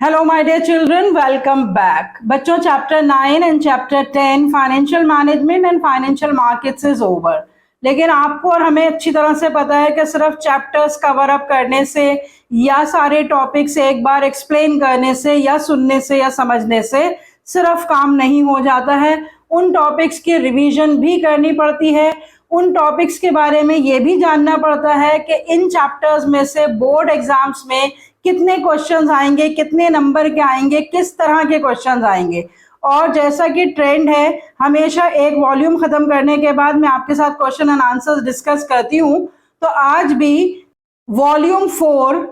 Hello my dear children, welcome back. बच्चों, chapter 9 and chapter 10 financial management and financial markets is over. लेकिन आपको और हमें अच्छी तरह से पता है कि सिर्फ चैप्टर्स कवर अप करने से या सारे टॉपिक्स एक बार एक्सप्लेन करने से या सुनने से या समझने से सिर्फ काम नहीं हो जाता है। उन टॉपिक्स की रिवीजन भी करनी पड़ती है। उन टॉपिक्स के बारे में ये भी जानना पड़ता है कि इन चैप्टर्स में से बोर्ड एग्जाम्स में कितने क्वेश्चंस आएंगे, कितने नंबर के आएंगे, किस तरह के क्वेश्चंस आएंगे। और जैसा कि ट्रेंड है, हमेशा एक वॉल्यूम खत्म करने के बाद मैं आपके साथ क्वेश्चन एंड आंसर्स डिस्कस करती हूँ। तो आज भी वॉल्यूम 4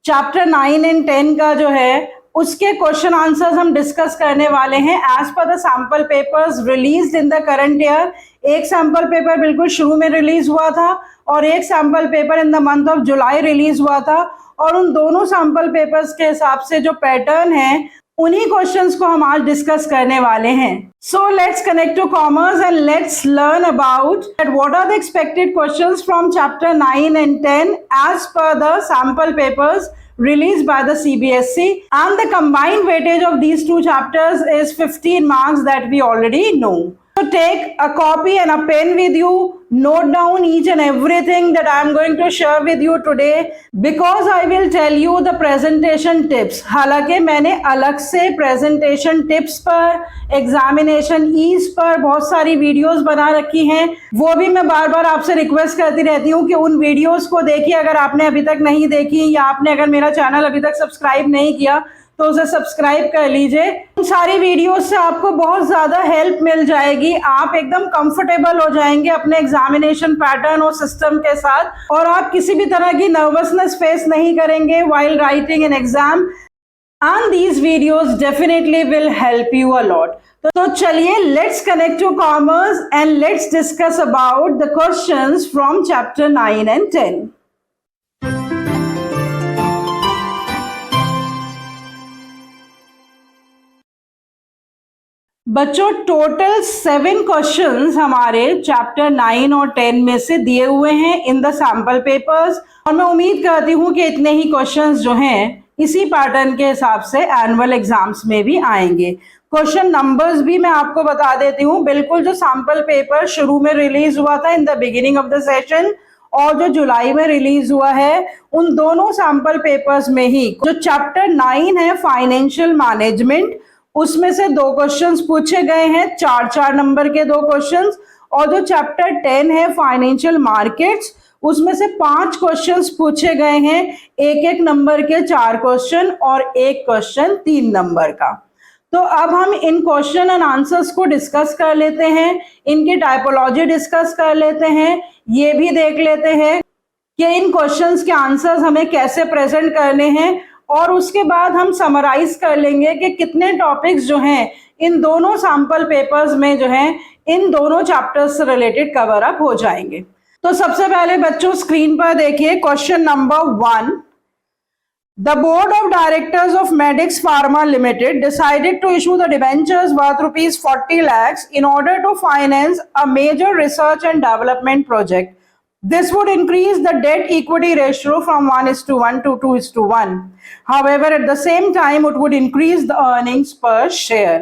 चैप्टर 9 एंड 10 का जो है उसके क्वेश्चन आंसर्स हम डिस्कस करने वाले हैं as per the sample papers released in the current year. एक सैंपल पेपर बिल्कुल शुरू में रिलीज हुआ था और एक sample paper in the month of July release हुआ था, और उन दोनों सैंपल पेपर्स के हिसाब से जो पैटर्न है उन्हीं क्वेश्चंस को हम आज डिस्कस करने वाले हैं। So let's connect to commerce and let's learn about what are the expected questions from chapter 9 and 10 as per the sample papers released by the CBSE, and the combined weightage of these two chapters is 15 marks that we already know. So take a copy and a pen with you, note down each and everything that I am going to share with you today, because I will tell you the presentation tips. हालांकि मैंने अलग से presentation tips पर, examination ease पर बहुत सारी videos बना रखी हैं, वो भी मैं बार बार आपसे रिक्वेस्ट करती रहती हूँ कि उन वीडियोस को देखिए। अगर आपने अभी तक नहीं देखी या आपने अगर मेरा चैनल अभी तक सब्सक्राइब नहीं किया तो उसे सब्सक्राइब कर लीजिए। उन सारी वीडियोस से आपको बहुत ज़्यादा हेल्प मिल जाएगी, आप एकदम कंफर्टेबल हो जाएंगे अपने एग्जामिनेशन पैटर्न और सिस्टम के साथ, और आप किसी भी तरह की नर्वसनेस फेस नहीं करेंगे while writing an exam, and these videos definitely will help you a lot. तो चलिए, let's connect to commerce and let's discuss about the questions from chapter 9 and 10. बच्चों, टोटल 7 क्वेश्चंस हमारे चैप्टर 9 और 10 में से दिए हुए हैं इन द सैंपल पेपर्स, और मैं उम्मीद करती हूँ कि इतने ही क्वेश्चंस जो हैं इसी पैटर्न के हिसाब से एनुअल एग्जाम्स में भी आएंगे। क्वेश्चन नंबर्स भी मैं आपको बता देती हूँ। बिल्कुल जो सैंपल पेपर शुरू में रिलीज हुआ था in the beginning of the session और जो जुलाई में रिलीज हुआ है, उन दोनों सैंपल पेपर्स में ही जो चैप्टर 9 है फाइनेंशियल मैनेजमेंट, उसमें से 2 क्वेश्चंस पूछे गए हैं, 4-4 नंबर के 2 क्वेश्चंस, और जो चैप्टर 10 है फाइनेंशियल मार्केट्स, उसमें से 5 क्वेश्चंस पूछे गए हैं, 1-1 नंबर के 4 क्वेश्चन और 1 क्वेश्चन 3 नंबर का। तो अब हम इन क्वेश्चन एंड आंसर्स को डिस्कस कर लेते हैं, इनकी टाइपोलॉजी डिस्कस कर लेते हैं, ये भी देख लेते हैं कि इन क्वेश्चंस के आंसर्स हमें कैसे प्रेजेंट करने हैं, और उसके बाद हम समराइज कर लेंगे कि कितने टॉपिक्स जो हैं इन दोनों सैंपल पेपर्स में जो हैं इन दोनों चैप्टर्स से रिलेटेड कवर अप हो जाएंगे। तो सबसे पहले बच्चों स्क्रीन पर देखिए question number 1। The board of directors of Medix Pharma Limited decided to issue the debentures worth rupees 40 lakhs in order to finance a major research and development project. This would increase the debt equity ratio from 1:1 to 2:1. However, at the same time, it would increase the earnings per share.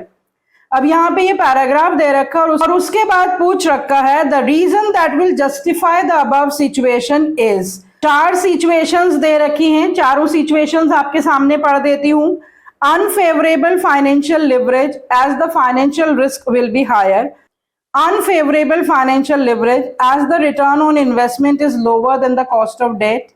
अब यहाँ पे ये paragraph दे रखा और उसके बाद पूछ रखा है the reason that will justify the above situation is. 4 situations दे रखी हैं, चारों सिचुएशंस आपके सामने पढ़ देती हूँ। Unfavorable financial leverage as the financial risk will be higher. Unfavorable financial leverage as the return on investment is lower than the cost of debt.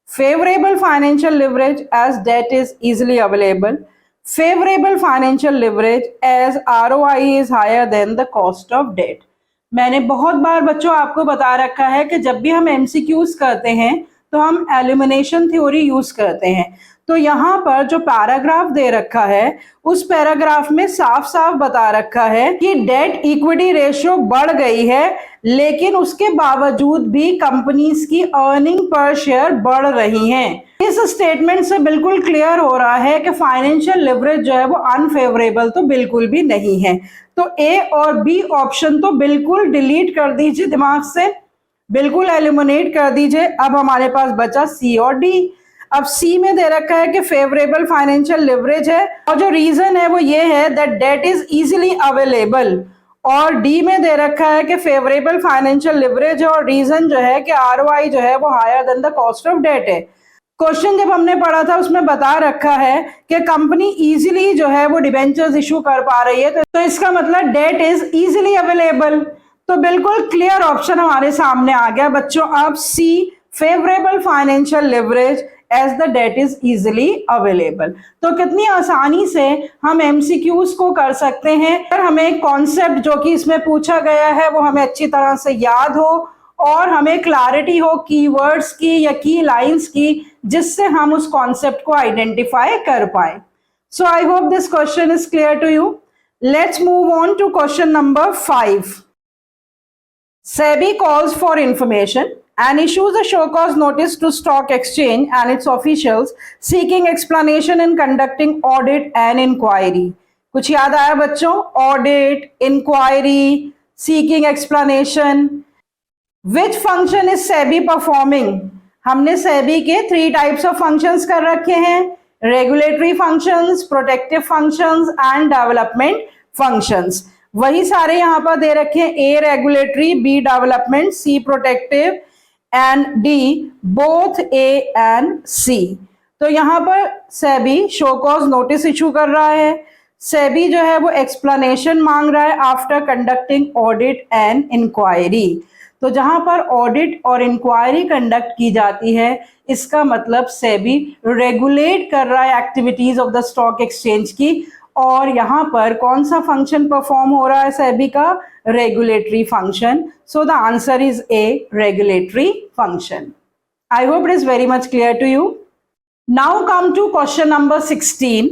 Favorable financial leverage as debt is easily available. Favorable financial leverage as ROI is higher than the cost of debt. मैंने बहुत बार बच्चों आपको बता रखा है कि जब भी हम MCQs करते हैं तो हम एलिमिनेशन थ्योरी यूज करते हैं। तो यहाँ पर जो पैराग्राफ दे रखा है उस पैराग्राफ में साफ साफ बता रखा है कि डेट इक्विटी रेशियो बढ़ गई है, लेकिन उसके बावजूद भी कंपनीज की अर्निंग पर शेयर बढ़ रही हैं। इस स्टेटमेंट से बिल्कुल क्लियर हो रहा है कि फाइनेंशियल लिवरेज जो है वो अनफेवरेबल तो बिल्कुल भी नहीं है। तो ए और बी ऑप्शन तो बिल्कुल डिलीट कर दीजिए दिमाग से, बिल्कुल एलिमिनेट कर दीजिए। अब हमारे पास बचा सी और डी। अब सी में दे रखा है कि फेवरेबल फाइनेंशियल लिवरेज है और जो रीजन है वो ये है that date is easily available, और डी में दे रखा है कि फेवरेबल फाइनेंशियल लिवरेज है और रीजन जो है कि आरओआई जो है वो higher than the cost of debt है। क्वेश्चन जब हमने पढ़ा था उसमें बता रखा है कि कंपनी इजीली जो है वो डिबेंचर्स इशू कर पा रही है, तो इसका मतलब डेट इज इजीली अवेलेबल। तो बिल्कुल क्लियर ऑप्शन हमारे सामने आ गया बच्चों। अब see favourable financial leverage as the debt is easily available. तो कितनी आसानी से हम एमसीक्यूज को कर सकते हैं। अगर हमें कॉन्सेप्ट जो कि इसमें पूछा गया है वो हमें अच्छी तरह से याद हो और हमें क्लैरिटी हो कीवर्ड्स की या की लाइंस की, जिससे हम उस कॉन्सेप्ट को आइडेंटिफाई कर पाए। So I hope this question is clear to you. Let's move on to question number 5। SEBI calls for information and issues a show cause notice to stock exchange and its officials seeking explanation in conducting audit and inquiry। कुछ याद आया बच्चों? Audit, inquiry, seeking explanation। Which function is SEBI performing? हमने SEBI के 3 types of functions कर रखे हैं, regulatory functions, protective functions and development functions। वही सारे यहां पर दे रखे हैं, A regulatory, B development, C protective and D both A and C। तो यहां पर SEBI show cause notice issue कर रहा है। सेबी जो है वो एक्सप्लेनेशन मांग रहा है after conducting audit and inquiry. तो जहां पर ऑडिट और इंक्वायरी कंडक्ट की जाती है, इसका मतलब सेबी रेगुलेट कर रहा है activities of the stock exchange की। और यहां पर कौन सा फंक्शन परफॉर्म हो रहा है सेबी का? Regulatory function. So the answer is a regulatory function. I hope it is very much clear to you. Now come to question number 16।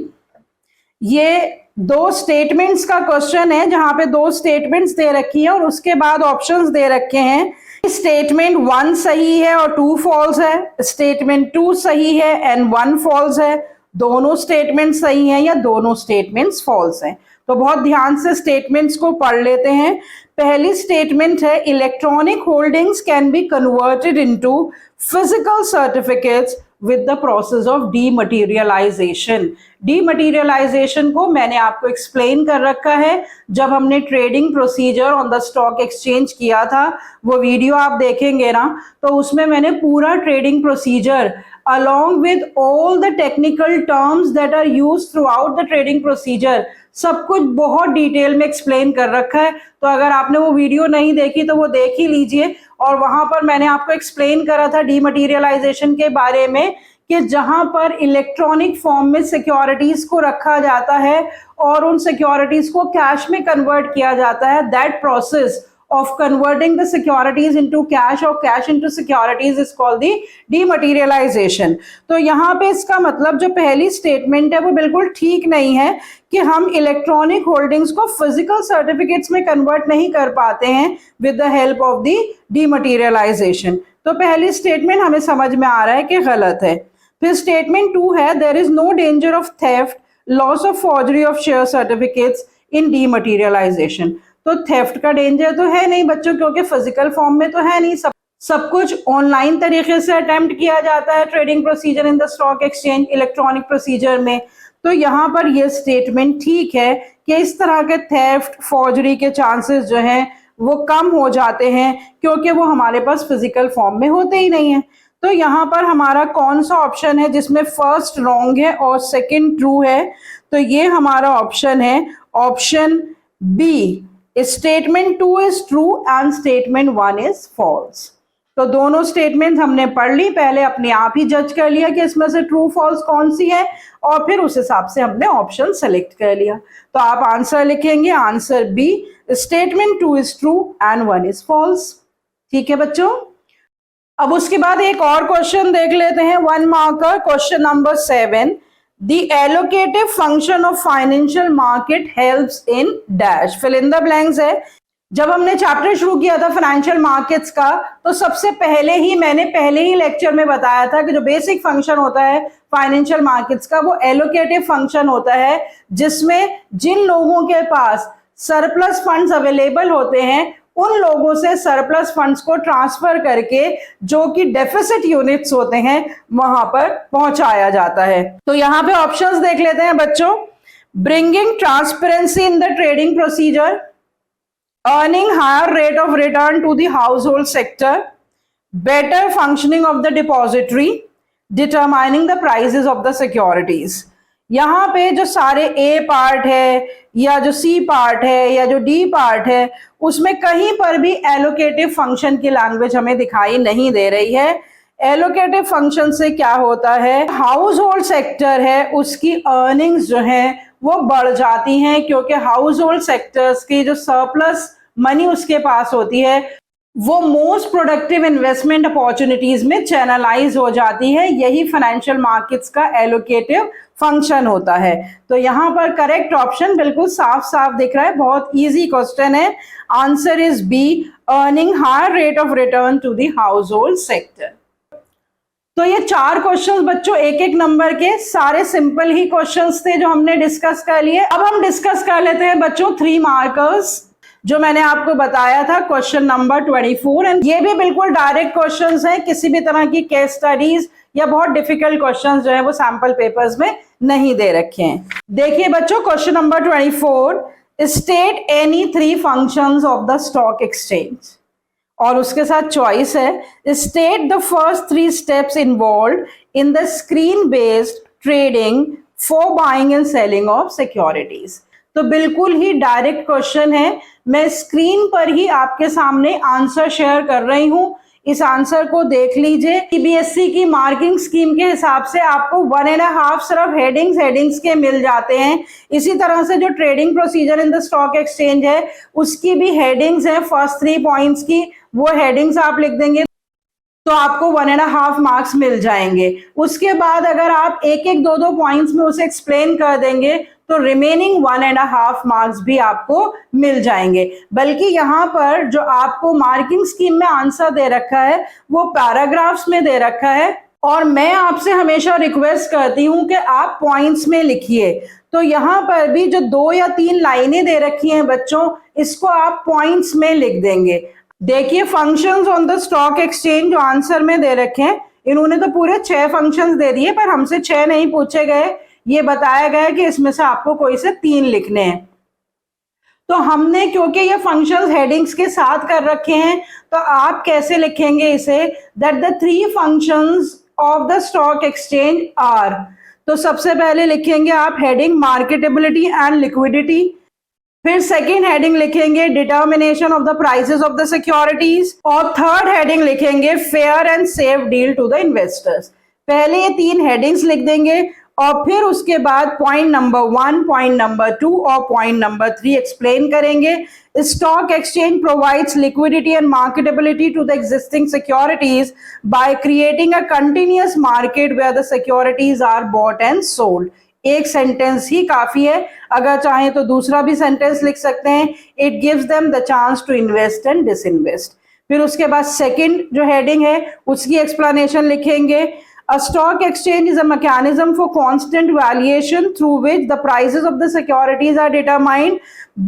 ये 2 स्टेटमेंट्स का क्वेश्चन है जहां पे 2 स्टेटमेंट्स दे रखी है और उसके बाद ऑप्शंस दे रखे हैं। स्टेटमेंट 1 सही है और 2 फॉल्स है, स्टेटमेंट 2 सही है एंड 1 फॉल्स है, दोनों स्टेटमेंट सही हैं या दोनों स्टेटमेंट्स फॉल्स हैं। तो बहुत ध्यान से स्टेटमेंट्स को पढ़ लेते हैं। पहली स्टेटमेंट है electronic holdings can be converted into physical certificates with the process of dematerialisation. Dematerialisation को मैंने आपको एक्सप्लेन कर रखा है जब हमने trading procedure on the stock exchange किया था। वो वीडियो आप देखेंगे ना, तो उसमें मैंने पूरा trading procedure along with all the technical terms that are used throughout the trading procedure सब कुछ बहुत डिटेल में एक्सप्लेन कर रखा है। तो अगर आपने वो वीडियो नहीं देखी तो वो देख ही लीजिए। और वहां पर मैंने आपको एक्सप्लेन करा था डीमटीरियलाइजेशन के बारे में कि जहां पर इलेक्ट्रॉनिक फॉर्म में सिक्योरिटीज को रखा जाता है और उन सिक्योरिटीज को कैश में कन्वर्ट किया जाता है, that process of converting the securities into cash or cash into securities is called the dematerialization। तो यहाँ पे इसका मतलब जो पहली स्टेटमेंट है वो बिल्कुल ठीक नहीं है कि हम इलेक्ट्रॉनिक होल्डिंग्स को फिजिकल सर्टिफिकेट्स में कन्वर्ट नहीं कर पाते हैं with the help of the dematerialisation. तो पहली स्टेटमेंट हमें समझ में आ रहा है कि गलत है। फिर स्टेटमेंट 2 है there is no danger of theft, loss of forgery of share certificates in dematerialisation. तो थेफ्ट का डेंजर तो है नहीं बच्चों, क्योंकि फिजिकल फॉर्म में तो है नहीं, सब कुछ ऑनलाइन तरीके से अटेम्प्ट किया जाता है trading procedure in the stock exchange electronic procedure में। तो यहाँ पर ये स्टेटमेंट ठीक है कि इस तरह के थेफ्ट फॉर्जरी के चांसेस जो हैं वो कम हो जाते हैं क्योंकि वो हमारे पास फिजिकल फॉर्म में होते ही नहीं है। तो यहाँ पर हमारा कौन सा ऑप्शन है जिसमें फर्स्ट रॉन्ग है और सेकंड ट्रू है? तो ये हमारा ऑप्शन है option B. Statement 2 is true and statement 1 is false. तो दोनों स्टेटमेंट हमने पढ़ ली, पहले अपने आप ही जज कर लिया कि इसमें से ट्रू फॉल्स कौन सी है और फिर उस हिसाब से हमने ऑप्शन सेलेक्ट कर लिया। तो आप आंसर लिखेंगे answer B, statement 2 is true and 1 is false. ठीक है बच्चों। अब उसके बाद एक और क्वेश्चन देख लेते हैं, 1 marker, question number 7। The allocative function of financial market helps in dash, fill in the blanks है। जब हमने चैप्टर शुरू किया था फाइनेंशियल मार्केट्स का, तो सबसे मैंने पहले ही लेक्चर में बताया था कि जो बेसिक फंक्शन होता है फाइनेंशियल मार्केट्स का वो एलोकेटिव फंक्शन होता है, जिसमें जिन लोगों के पास सरप्लस फंड्स अवेलेबल होते हैं उन लोगों से सरप्लस फंड्स को ट्रांसफर करके जो कि डेफिसिट यूनिट्स होते हैं वहां पर पहुंचाया जाता है। तो यहां पे ऑप्शंस देख लेते हैं बच्चों। Bringing transparency in the trading procedure, earning higher rate of return to the household sector, better functioning of the depository, determining the prices of the securities। यहाँ पे जो सारे ए पार्ट है या जो सी पार्ट है या जो डी पार्ट है उसमें कहीं पर भी एलोकेटिव फंक्शन की लैंग्वेज हमें दिखाई नहीं दे रही है। एलोकेटिव फंक्शन से क्या होता है, हाउस होल्ड सेक्टर है उसकी अर्निंग्स जो है वो बढ़ जाती हैं क्योंकि हाउस होल्ड सेक्टर्स की जो सरप्लस मनी उसके पास होती है वो मोस्ट प्रोडक्टिव इन्वेस्टमेंट अपॉर्चुनिटीज में चैनलाइज हो जाती है। यही फाइनेंशियल मार्केट्स का एलोकेटिव फंक्शन होता है। तो यहाँ पर करेक्ट ऑप्शन बिल्कुल साफ साफ दिख रहा है, बहुत इजी क्वेश्चन है। Answer is B, earning higher rate of return to the household sector. तो ये 4 क्वेश्चंस बच्चों एक एक नंबर के सारे सिंपल ही क्वेश्चंस थे जो हमने डिस्कस कर लिए। अब हम डिस्कस कर लेते हैं बच्चों 3 मार्कर्स जो मैंने आपको बताया था, क्वेश्चन नंबर 24। एंड ये भी बिल्कुल डायरेक्ट क्वेश्चंस हैं, किसी भी तरह की केस स्टडीज या बहुत डिफिकल्ट क्वेश्चंस जो है वो सैंपल पेपर्स में नहीं दे रखे हैं। देखिए बच्चों question number 24, state any 3 functions of the stock exchange, और उसके साथ चॉइस है state the first 3 steps involve in the screen based trading for buying and selling of securities. तो बिल्कुल ही डायरेक्ट क्वेश्चन है, मैं स्क्रीन पर ही आपके सामने आंसर शेयर कर रही हूं। इस आंसर को देख लीजिए। सीबीएसई की मार्किंग स्कीम के हिसाब से आपको 1.5 सिर्फ हेडिंग्स के मिल जाते हैं। इसी तरह से जो trading procedure in the stock exchange है उसकी भी हेडिंग्स है, फर्स्ट 3 पॉइंट्स की वो हेडिंग्स आप लिख देंगे तो आपको 1.5 मार्क्स मिल जाएंगे। उसके बाद अगर आप एक 2 पॉइंट्स में उसे एक्सप्लेन कर देंगे तो रिमेनिंग 1.5 मार्क्स भी आपको मिल जाएंगे। बल्कि यहाँ पर जो आपको मार्किंग स्कीम में आंसर दे रखा है वो पैराग्राफ्स में दे रखा है, और मैं आपसे हमेशा रिक्वेस्ट करती हूँ कि आप पॉइंट्स में लिखिए। तो यहाँ पर भी जो 2 या 3 लाइनें दे रखी हैं बच्चों, इसको आप पॉइंट्स में लिख देंगे। देखिए functions on the stock exchange जो आंसर में दे रखे हैं, इन्होंने तो पूरे 6 फंक्शंस दे दिए पर हमसे 6 नहीं पूछे गए। ये बताया गया कि इसमें से आपको कोई से 3 लिखने हैं। तो हमने क्योंकि ये फंक्शंस हेडिंग्स के साथ कर रखे हैं तो आप कैसे लिखेंगे इसे, that the 3 functions of the stock exchange are. तो सबसे पहले लिखेंगे आप हेडिंग मार्केटेबिलिटी एंड लिक्विडिटी, फिर सेकेंड हेडिंग लिखेंगे determination of the prices of the securities, और थर्ड हेडिंग लिखेंगे fair and safe deal to the investors. पहले ये 3 हेडिंग्स लिख देंगे और फिर उसके बाद पॉइंट नंबर 1, पॉइंट नंबर 2 और पॉइंट नंबर 3 एक्सप्लेन करेंगे। Stock exchange provides liquidity and marketability to the existing securities by creating a continuous market where the securities are bought and sold. एक सेंटेंस ही काफी है, अगर चाहें तो दूसरा भी सेंटेंस लिख सकते हैं। It gives them the chance to invest and disinvest. फिर उसके बाद सेकंड जो हेडिंग है उसकी एक्सप्लेनेशन लिखेंगे। A stock exchange is a mechanism for constant valuation through which the prices of the securities are determined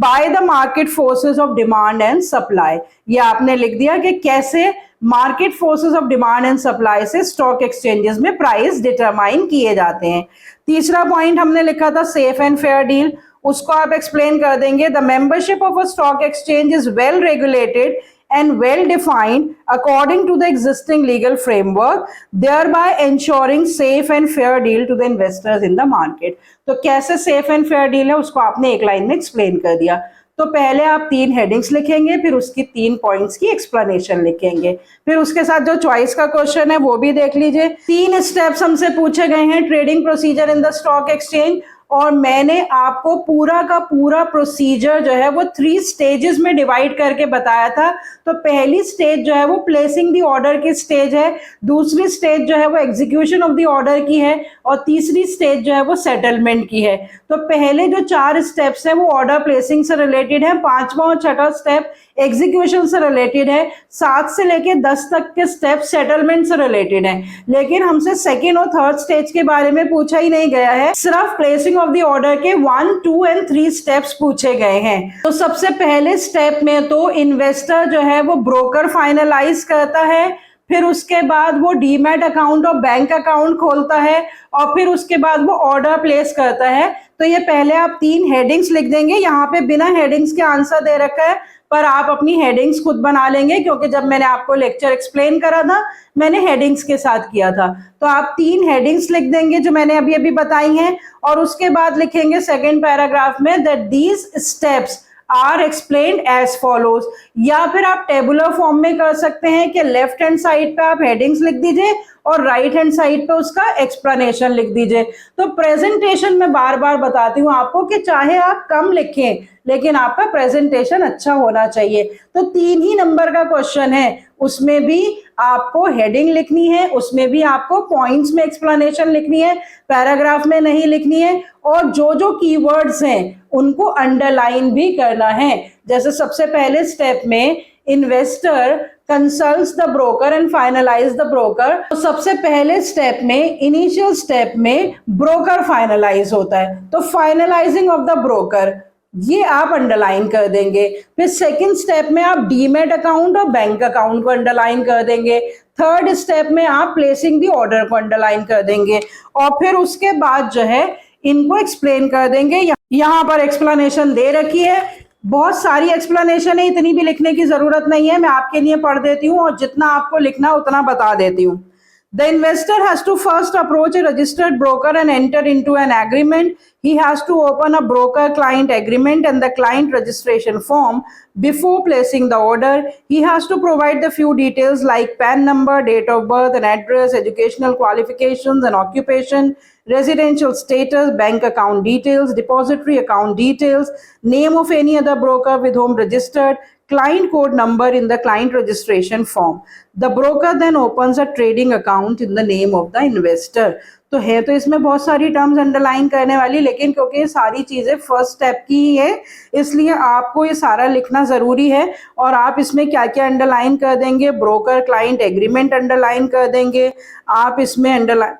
by the market forces of demand and supply। ये आपने लिख दिया कि कैसे market forces of demand and supply से stock exchanges में price determine किए जाते हैं। तीसरा पॉइंट हमने लिखा था सेफ एंड फेयर डील, उसको आप एक्सप्लेन कर देंगे। The membership of a stock exchange is well regulated and well defined according to the existing legal framework, thereby ensuring safe and fair deal to the investors in the market। तो कैसे safe and fair deal है उसको आपने एक line में explain कर दिया। तो पहले आप 3 हेडिंग्स लिखेंगे, फिर उसकी 3 पॉइंट्स की एक्सप्लेनेशन लिखेंगे, फिर उसके साथ जो चॉइस का क्वेश्चन है वो भी देख लीजिए। 3 स्टेप्स हमसे पूछे गए हैं trading procedure in the stock exchange, और मैंने आपको पूरा का पूरा प्रोसीजर जो है वो 3 स्टेजेस में डिवाइड करके बताया था। तो पहली स्टेज जो है वो प्लेसिंग द ऑर्डर की स्टेज है, दूसरी स्टेज जो है वो एग्जीक्यूशन ऑफ द ऑर्डर की है, और तीसरी स्टेज जो है वो सेटलमेंट की है। तो पहले जो 4 स्टेप्स हैं वो ऑर्डर प्लेसिंग से रिलेटेड है, 5वां और 6वां स्टेप एग्जीक्यूशन से रिलेटेड है, 7 से लेके 10 तक के स्टेप सेटलमेंट से रिलेटेड है, लेकिन हमसे सेकेंड और थर्ड स्टेज के बारे में पूछा ही नहीं गया है। सिर्फ प्लेसिंग ऑफ द ऑर्डर के 1, 2 एंड 3 स्टेप्स पूछे गए हैं। तो सबसे पहले स्टेप में तो इन्वेस्टर जो है वो ब्रोकर फाइनलाइज करता है, फिर उसके बाद वो डीमैट अकाउंट और बैंक अकाउंट खोलता है, और फिर उसके बाद वो ऑर्डर प्लेस करता है। तो ये पहले आप 3 हेडिंग्स लिख देंगे। यहाँ पे बिना हेडिंग्स के आंसर दे रखा है, पर आप अपनी हेडिंग्स खुद बना लेंगे, क्योंकि जब मैंने आपको लेक्चर एक्सप्लेन करा था मैंने हेडिंग्स के साथ किया था। तो आप 3 हेडिंग्स लिख देंगे जो मैंने अभी अभी बताई हैं, और उसके बाद लिखेंगे सेकेंड पैराग्राफ में that these steps are explained as follows. या फिर आप टेबुलर फॉर्म में कर सकते हैं कि लेफ्ट हैंड साइड पे आप हेडिंग्स लिख दीजिए और राइट हैंड साइड पे उसका एक्सप्लेनेशन लिख दीजिए। तो प्रेजेंटेशन में बार बार बताती हूँ आपको कि चाहे आप कम लिखें लेकिन आपका प्रेजेंटेशन अच्छा होना चाहिए। तो 3 ही नंबर का क्वेश्चन है, उसमें भी आपको हेडिंग लिखनी है, उसमें भी आपको पॉइंट्स में एक्सप्लेनेशन लिखनी है, पैराग्राफ में नहीं लिखनी है, और जो जो कीवर्ड्स हैं उनको अंडरलाइन भी करना है। जैसे सबसे पहले स्टेप में investor consults the broker and finalise the broker. तो सबसे पहले स्टेप में, इनिशियल स्टेप में ब्रोकर फाइनलाइज होता है, तो फाइनलाइजिंग ऑफ द ब्रोकर ये आप अंडरलाइन कर देंगे। फिर सेकंड स्टेप में आप डीमैट अकाउंट और बैंक अकाउंट को अंडरलाइन कर देंगे। थर्ड स्टेप में आप प्लेसिंग दी ऑर्डर को अंडरलाइन कर देंगे, और फिर उसके बाद जो है इनको एक्सप्लेन कर देंगे। यहाँ पर एक्सप्लेनेशन दे रखी है, बहुत सारी एक्सप्लेनेशन है, इतनी भी लिखने की जरूरत नहीं है, मैं आपके लिए पढ़ देती हूँ और जितना आपको लिखना उतना बता देती हूँ। The investor has to first approach a registered broker and enter into an agreement. He has to open a broker-client agreement and the client registration form before placing the order. He has to provide the few details like PAN number, date of birth and address, educational qualifications and occupation, residential status, bank account details, depository account details, name of any other broker with whom registered, client code number in the client registration form. The broker then opens a trading account in the name of the investor. तो है तो इसमें बहुत सारी terms underline करने वाली, लेकिन क्योंकि ये सारी चीजें फर्स्ट स्टेप की ही है इसलिए आपको ये सारा लिखना जरूरी है। और आप इसमें क्या क्या अंडरलाइन कर देंगे, ब्रोकर क्लाइंट एग्रीमेंट अंडरलाइन कर देंगे, आप इसमें अंडरलाइन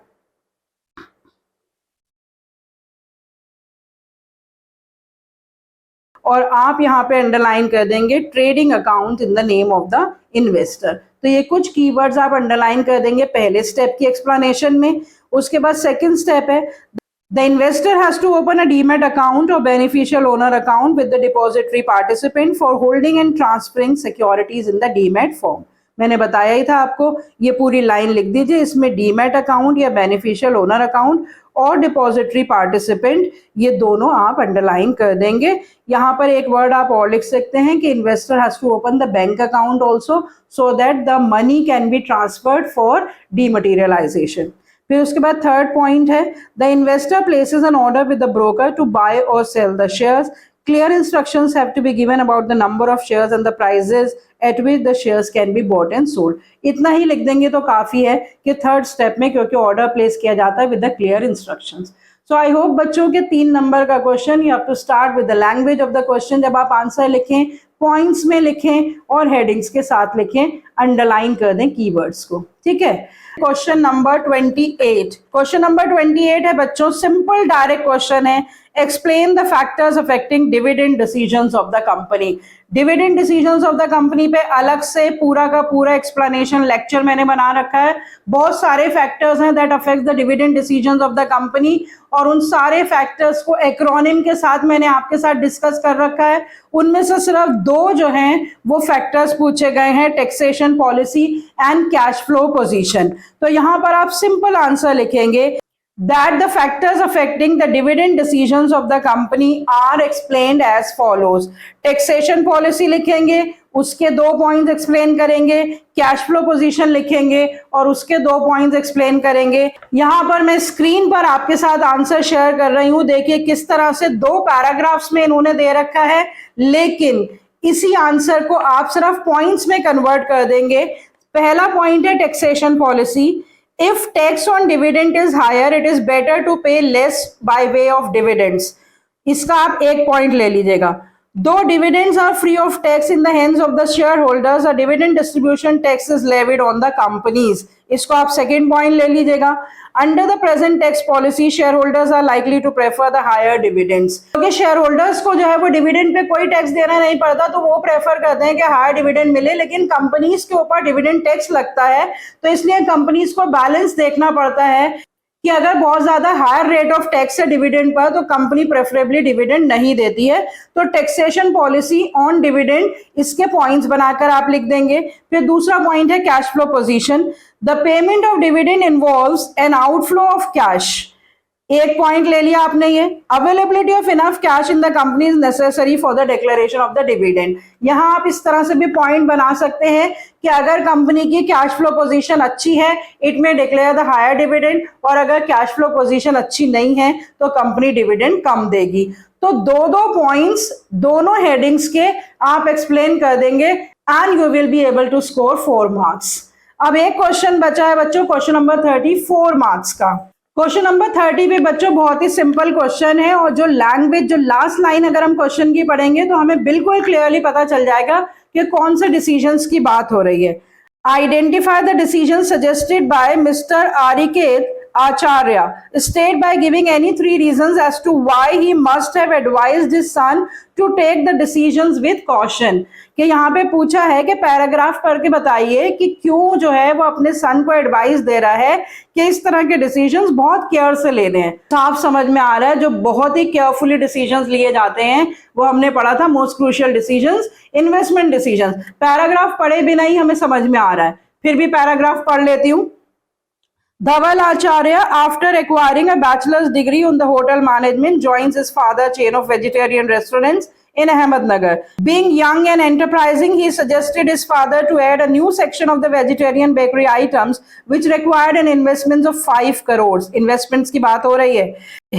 और आप यहाँ पे अंडरलाइन कर देंगे trading account in the name of the investor. तो ये कुछ कीवर्ड्स आप अंडरलाइन कर देंगे पहले स्टेप की एक्सप्लेनेशन में। उसके बाद सेकंड स्टेप है the investor has to open a demat account or beneficial owner account with the depository participant for holding and transferring securities in the demat form. मैंने बताया ही था आपको, ये पूरी लाइन लिख दीजिए, इसमें डीमैट अकाउंट या बेनिफिशियल ओनर अकाउंट और डिपॉजिटरी पार्टिसिपेंट ये दोनों आप अंडरलाइन कर देंगे। यहाँ पर एक वर्ड आप और लिख सकते हैं कि investor has to open the bank account also so that the money can be transferred for dematerialisation. फिर उसके बाद थर्ड पॉइंट है the investor places an order with the broker to buy or sell the shares. Clear instructions have to be given about the number of shares and the prices at which the shares can be bought and sold. इतना ही लिख देंगे तो काफी है कि third step में, क्योंकि order place किया जाता है with the clear instructions. So I hope बच्चों के 3 नंबर का question you have to start with the language of the question. जब आप आंसर लिखें पॉइंट्स में लिखें और हेडिंग्स के साथ लिखें, अंडरलाइन कर दें कीवर्ड्स को, ठीक है। क्वेश्चन नंबर 28, क्वेश्चन नंबर 28 है बच्चों, सिंपल डायरेक्ट क्वेश्चन है। Explain the factors affecting dividend decisions of the company. Dividend decisions of the company पे अलग से पूरा का पूरा एक्सप्लेनेशन लेक्चर मैंने बना रखा है। बहुत सारे फैक्टर्स हैं that affect the dividend decisions of the company, और उन सारे फैक्टर्स को एक्रोनिम के साथ मैंने आपके साथ डिस्कस कर रखा है। उनमें से सिर्फ 2 जो हैं वो फैक्टर्स पूछे गए हैं, taxation policy and cash flow position. तो यहाँ पर आप सिंपल आंसर लिखेंगे that the factors affecting the dividend decisions of the company are explained as follows. Taxation policy लिखेंगे, उसके 2 पॉइंट्स एक्सप्लेन करेंगे, कैश फ्लो पोजीशन लिखेंगे और उसके 2 पॉइंट्स एक्सप्लेन करेंगे। यहाँ पर मैं स्क्रीन पर आपके साथ आंसर शेयर कर रही हूँ, देखिए किस तरह से 2 पैराग्राफ्स में इन्होंने दे रखा है, लेकिन इसी आंसर को आप सिर्फ पॉइंट्स में कन्वर्ट कर देंगे। पहला पॉइंट है taxation policy. If tax on dividend is higher, it is better to pay less by way of dividends. इसका आप 1 पॉइंट ले लीजिएगा। Though dividends are free of tax in the hands of the shareholders, a dividend distribution tax is levied on the companies. इसको आप second point ले लीजिएगा. Under the present tax policy, shareholders are likely to prefer the higher dividends. क्योंकि shareholders को जो है वो dividend pay कोई टैक्स देना नहीं पड़ता, तो वो प्रेफर करते हैं कि हायर डिविडेंड मिले, लेकिन कंपनीज के ऊपर डिविडेंड टैक्स लगता है, तो इसलिए कंपनीज को बैलेंस देखना पड़ता है कि अगर बहुत ज्यादा हायर रेट ऑफ टैक्स है डिविडेंड पर, तो कंपनी प्रेफरेबली डिविडेंड नहीं देती है. तो टैक्सेशन पॉलिसी ऑन डिविडेंड, इसके पॉइंट्स बनाकर आप लिख देंगे. फिर दूसरा पॉइंट है cash flow position. The payment of dividend involves an outflow of cash. एक पॉइंट ले लिया आपने. ये availability of enough cash in the company is necessary for the declaration of the dividend. यहां आप इस तरह से भी पॉइंट बना सकते हैं कि अगर कंपनी की कैश फ्लो पोजीशन अच्छी है, इट में डिक्लेयर द हायर डिविडेंड, और अगर कैश फ्लो पोजीशन अच्छी नहीं है तो कंपनी डिविडेंड कम देगी. तो दो पॉइंट्स दोनों हेडिंग्स के आप एक्सप्लेन कर देंगे and you will be able to score 4 marks. अब एक क्वेश्चन बचा है बच्चों, क्वेश्चन नंबर 30, 4 मार्क्स का. क्वेश्चन नंबर 30 भी बच्चों बहुत ही सिंपल क्वेश्चन है, और जो लैंग्वेज, जो लास्ट लाइन अगर हम क्वेश्चन की पढ़ेंगे तो हमें बिल्कुल क्लियरली पता चल जाएगा कि कौन से डिसीजंस की बात हो रही है. Identify the decision suggested by mister आरिकेत Acharya. State by giving any 3 reasons as to why he must have advised his son to take the decisions with caution. कि यहाँ पे पूछा है कि पैराग्राफ पढ़ के बताइए कि क्यों जो है वो अपने सन को एडवाइस दे रहा है कि इस तरह के डिसीजंस बहुत केयर से लेने हैं. साफ समझ में आ रहा है जो बहुत ही केयरफुली डिसीजंस लिए जाते हैं वो हमने पढ़ा था most crucial decisions, investment decisions. Paragraph पढ़े बिना ही हमें समझ में आ रहा है, फिर भी पैराग्राफ पढ़ लेती हूँ. Dhaval Acharya, after acquiring a bachelor's degree on the hotel management, joins his father's chain of vegetarian restaurants in Ahmednagar. Being young and enterprising, he suggested his father to add a new section of the vegetarian bakery items, which required an investment of 5 crores. Investments की बात हो रही है.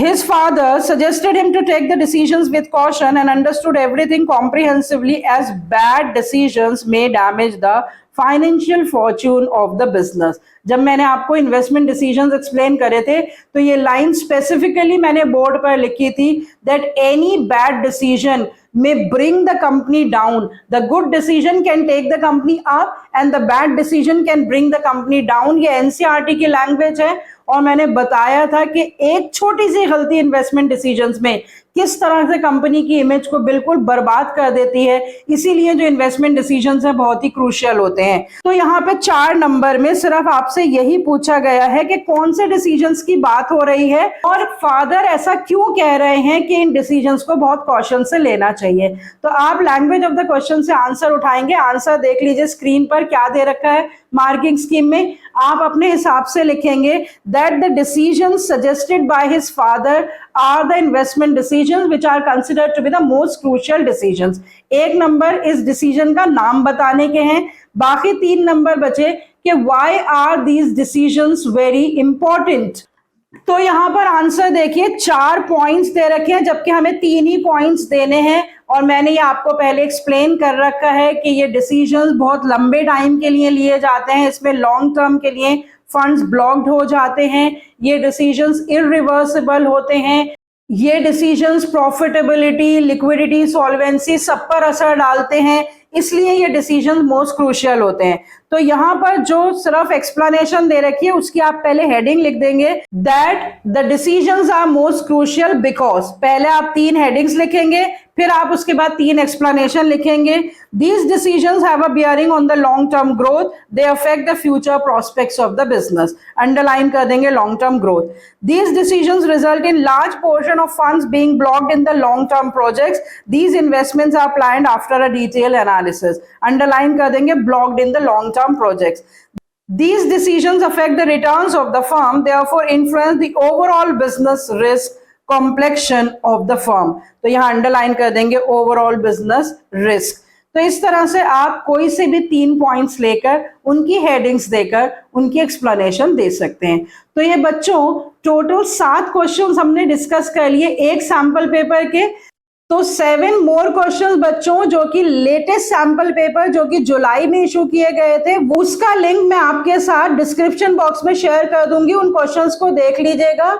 His father suggested him to take the decisions with caution and understood everything comprehensively, as bad decisions may damage the financial Fortune of the business. जब मैंने आपको investment decisions explain करे थे तो ये लाइन स्पेसिफिकली मैंने बोर्ड पर लिखी थी that any bad decision may bring the company down. The good decision can take the company up and the bad decision can bring the company down. ये NCERT की लैंग्वेज है, और मैंने बताया था कि एक छोटी सी गलती इन्वेस्टमेंट डिसीजंस में किस तरह से कंपनी की इमेज को बिल्कुल बर्बाद कर देती है. इसीलिए जो इन्वेस्टमेंट डिसीजंस है बहुत ही क्रूशियल होते हैं. तो यहाँ पे 4 नंबर में सिर्फ आपसे यही पूछा गया है कि कौन से डिसीजंस की बात हो रही है और फादर ऐसा क्यों कह रहे हैं कि इन डिसीजंस को बहुत कॉशन से लेना चाहिए. तो आप लैंग्वेज ऑफ द क्वेश्चन से आंसर उठाएंगे. आंसर देख लीजिए स्क्रीन पर क्या दे रखा है मार्किंग स्कीम में. आप अपने हिसाब से लिखेंगे that the decisions suggested by his father are the investment decisions which are considered to be the most crucial decisions. 1 number इस डिसीजन का नाम बताने के हैं, बाकी 3 नंबर बचे कि why are these decisions very important. तो यहां पर आंसर देखिए 4 पॉइंट्स दे रखे हैं, जबकि हमें 3 ही पॉइंट्स देने हैं, और मैंने ये आपको पहले एक्सप्लेन कर रखा है कि ये डिसीजंस बहुत लंबे टाइम के लिए लिए जाते हैं. इसमें लॉन्ग टर्म के लिए फंड्स ब्लॉक्ड हो जाते हैं. ये डिसीजंस इरिवर्सिबल होते हैं. ये डिसीजंस प्रॉफिटेबिलिटी, लिक्विडिटी, सॉल्वेंसी सब पर असर डालते हैं. इसलिए ये डिसीजन मोस्ट क्रूशियल होते हैं. तो यहाँ पर जो सिर्फ एक्सप्लेनेशन दे रखी है उसकी आप पहले हेडिंग लिख देंगे that the decisions are most crucial because. पहले आप 3 हेडिंग्स लिखेंगे, फिर आप उसके बाद 3 एक्सप्लेनेशन लिखेंगे. These decisions have a bearing on the long term growth, they affect the future prospects of the business. Underline कर देंगे long term growth. These decisions result in large portion of funds being blocked in the long term projects. These investments are planned after a detail analysis. Underline कर देंगे blocked in the long term projects. These decisions affect the returns of the firm, therefore influence the overall business risk complexion of the firm. तो यहाँ underline कर देंगे overall business risk. तो इस तरह से आप कोई से भी 3 पॉइंट्स लेकर उनकी हेडिंग्स देकर उनकी एक्सप्लेनेशन दे सकते हैं. तो ये बच्चों टोटल 7 क्वेश्चंस हमने डिस्कस कर लिए एक सैंपल पेपर के. तो 7 मोर क्वेश्चंस बच्चों जो कि लेटेस्ट सैंपल पेपर जो कि जुलाई में इशू किए गए थे, उसका लिंक मैं आपके साथ डिस्क्रिप्शन बॉक्स में शेयर कर दूंगी. उन क्वेश्चंस को देख लीजिएगा.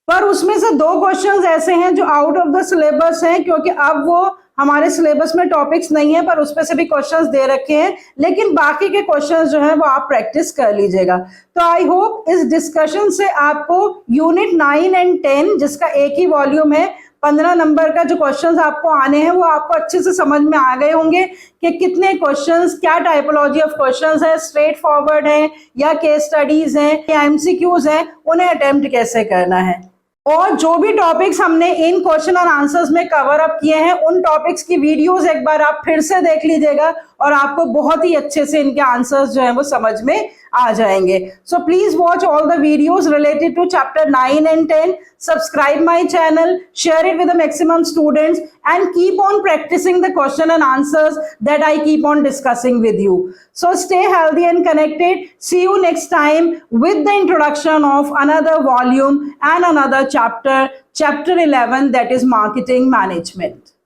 पर उसमें से 2 क्वेश्चंस ऐसे हैं जो आउट ऑफ द सिलेबस हैं, क्योंकि अब वो हमारे सिलेबस में टॉपिक्स नहीं है पर उस पे से भी क्वेश्चंस दे रखे हैं, लेकिन बाकी के क्वेश्चंस जो हैं वो आप प्रैक्टिस कर लीजिएगा। तो आई होप इस डिस्कशन से आपको यूनिट 9 एंड 10 जिसका एक ही वॉल्यूम है, 15 नंबर का जो क्वेश्चंस आपको आने हैं वो आपको अच्छे से समझ में आ गए होंगे कि कितने क्वेश्चंस, क्या टाइपोलॉजी ऑफ क्वेश्चंस है, स्ट्रेट फॉरवर्ड है या केस स्टडीज हैं या एमसीक्यूज हैं, उन्हें अटेम्प्ट कैसे करना है। और जो भी टॉपिक्स हमने इन क्वेश्चन और आंसर्स में कवर अप किए हैं उन टॉपिक्स की वीडियोस एक बार आप फिर से देख लीजिएगा और आपको बहुत ही अच्छे से इनके आंसर्स जो हैं वो समझ में आ जाएंगे। So please watch all the videos related to chapter 9 and 10, subscribe my channel, share it with the maximum students and keep on practicing the question and answers that I keep on discussing with you. So stay healthy and connected. See you next time with the introduction of another volume and another chapter, chapter 11, that is marketing management.